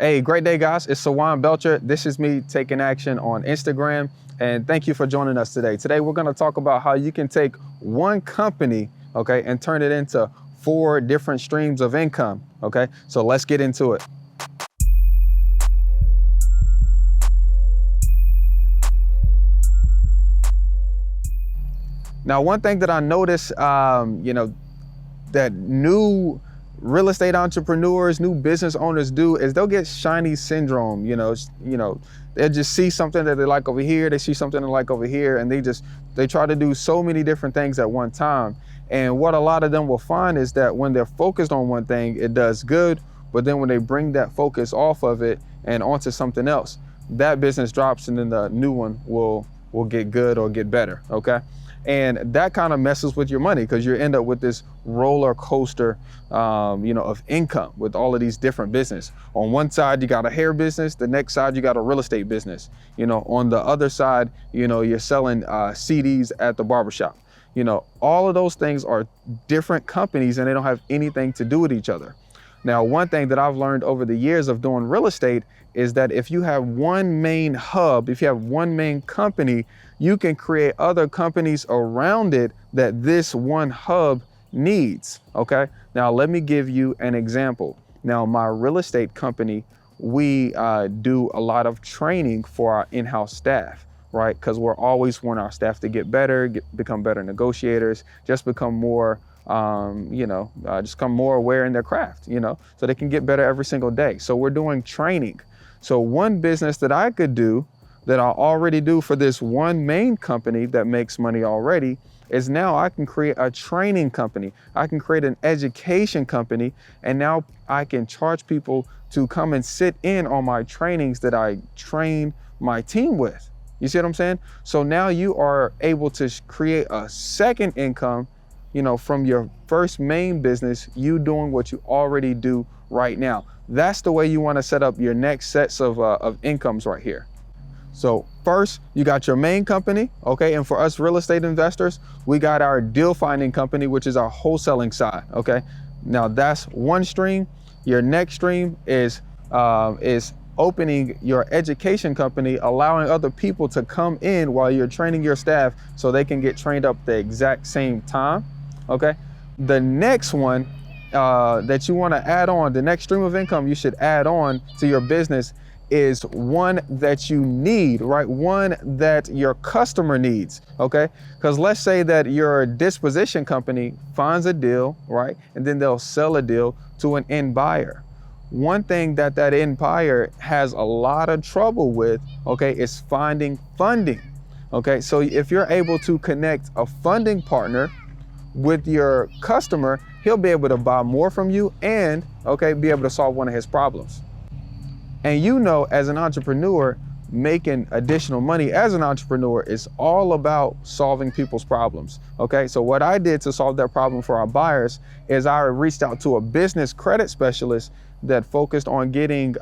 Hey, great day, guys. It's Sawan Belcher. This is me taking action on Instagram. And thank you for joining us today. Today, we're going to talk about how you can take one company, okay, and turn it into 4 different streams of income, okay? So let's get into it. Now, one thing that I noticed, that new real estate entrepreneurs, new business owners do is they'll get shiny syndrome. They'll just see something that they like over here, they see something they like over here, and they try to do so many different things at one time. And what a lot of them will find is that when they're focused on one thing, it does good, but then when they bring that focus off of it and onto something else, that business drops and then the new one will get good or get better, okay? And that kind of messes with your money because you end up with this roller coaster, of income with all of these different business. On one side, you got a hair business. The next side, you got a real estate business. On the other side, you're selling CDs at the barbershop. All of those things are different companies and they don't have anything to do with each other. Now, one thing that I've learned over the years of doing real estate is that if you have one main hub, if you have one main company, you can create other companies around it that this one hub needs, okay? Now, let me give you an example. Now, my real estate company, we do a lot of training for our in-house staff, right? Because we're always want our staff to get better, become better negotiators, just become more just become more aware in their craft, so they can get better every single day. So we're doing training. So one business that I could do that I already do for this one main company that makes money already is now I can create a training company. I can create an education company, and now I can charge people to come and sit in on my trainings that I train my team with. You see what I'm saying? So now you are able to create a second income, from your first main business, you doing what you already do right now. That's the way you want to set up your next sets of incomes right here. So first, you got your main company, okay? And for us real estate investors, we got our deal finding company, which is our wholesaling side, okay? Now that's one stream. Your next stream is opening your education company, allowing other people to come in while you're training your staff so they can get trained up the exact same time, okay? The next one that you want to add on, the next stream of income you should add on to your business is one that you need, right? One that your customer needs, okay? Because let's say that your disposition company finds a deal, right? And then they'll sell a deal to an end buyer. One thing that end buyer has a lot of trouble with, okay, is finding funding, okay? So if you're able to connect a funding partner with your customer, he'll be able to buy more from you and, okay, be able to solve one of his problems. And as an entrepreneur, making additional money as an entrepreneur is all about solving people's problems, okay? So what I did to solve that problem for our buyers is I reached out to a business credit specialist that focused on getting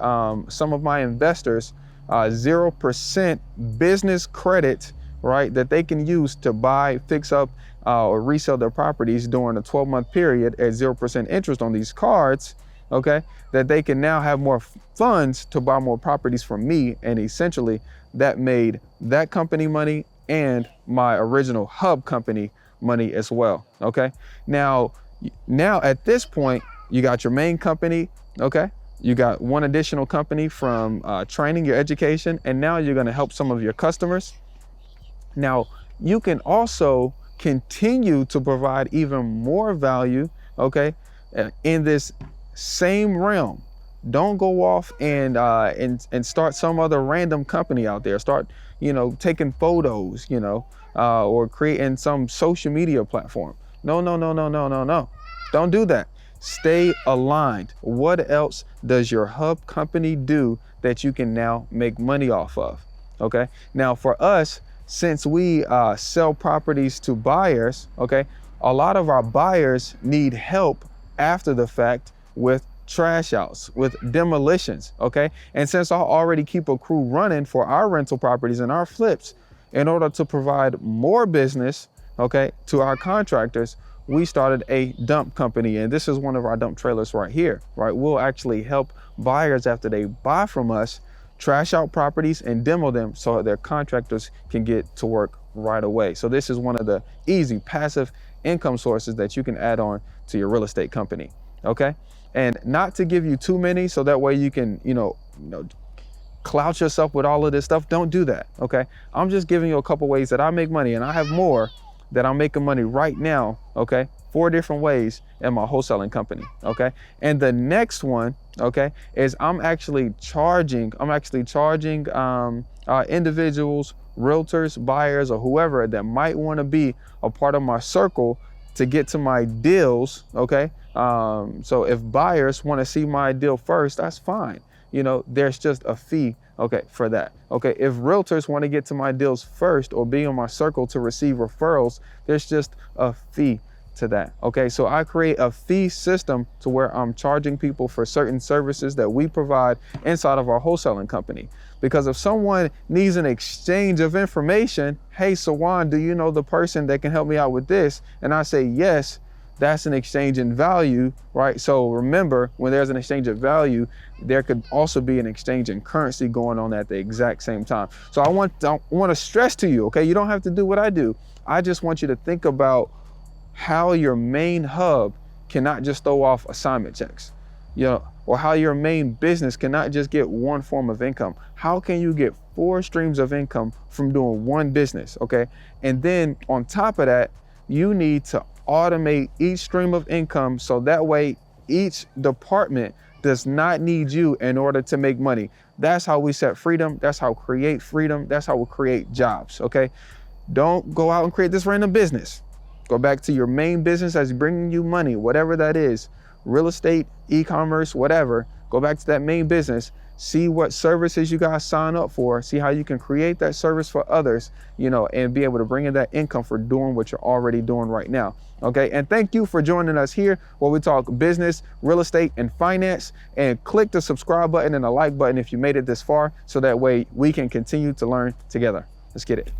some of my investors 0% business credit, right, that they can use to buy, fix up, or resell their properties during a 12-month period at 0% interest on these cards, okay, that they can now have more funds to buy more properties from me. And essentially that made that company money and my original hub company money as well, okay? Now at this point, you got your main company, okay? You got one additional company from training, your education, and now you're gonna help some of your customers. Now, you can also continue to provide even more value, okay, in this same realm. Don't go off and start some other random company out there. Start, taking photos, or creating some social media platform. No. Don't do that. Stay aligned. What else does your hub company do that you can now make money off of? Okay. Now for us, since we sell properties to buyers, okay, a lot of our buyers need help after the fact with trash outs, with demolitions, okay? And since I already keep a crew running for our rental properties and our flips, in order to provide more business, okay, to our contractors, we started a dump company, and this is one of our dump trailers right here, right? We'll actually help buyers after they buy from us trash out properties and demo them so their contractors can get to work right away. So this is one of the easy passive income sources that you can add on to your real estate company, okay? And not to give you too many, so that way you can, clout yourself with all of this stuff. Don't do that, okay? I'm just giving you a couple ways that I make money, and I have more that I'm making money right now, okay? 4 different ways in my wholesaling company, okay? And the next one, okay, is I'm actually charging individuals, realtors, buyers, or whoever that might want to be a part of my circle to get to my deals, okay? So if buyers want to see my deal first, that's fine. There's just a fee, okay, for that. Okay, if realtors want to get to my deals first or be in my circle to receive referrals, there's just a fee to that. Okay, so I create a fee system to where I'm charging people for certain services that we provide inside of our wholesaling company. Because if someone needs an exchange of information, hey, Sawan, do you know the person that can help me out with this? And I say, yes, that's an exchange in value, right? So remember, when there's an exchange of value, there could also be an exchange in currency going on at the exact same time. So I want to stress to you, okay, you don't have to do what I do. I just want you to think about how your main hub cannot just throw off assignment checks, or how your main business cannot just get one form of income. How can you get 4 streams of income from doing one business, okay? And then on top of that, you need to automate each stream of income so that way each department does not need you in order to make money. That's how we set freedom. That's how we create freedom. That's how we create jobs, okay? Don't go out and create this random business. Go back to your main business that's bringing you money, whatever that is, real estate, e-commerce, whatever. Go back to that main business, see what services you guys sign up for, see how you can create that service for others, and be able to bring in that income for doing what you're already doing right now. Okay, and thank you for joining us here where we talk business, real estate, and finance. And click the subscribe button and the like button if you made it this far, so that way we can continue to learn together. Let's get it.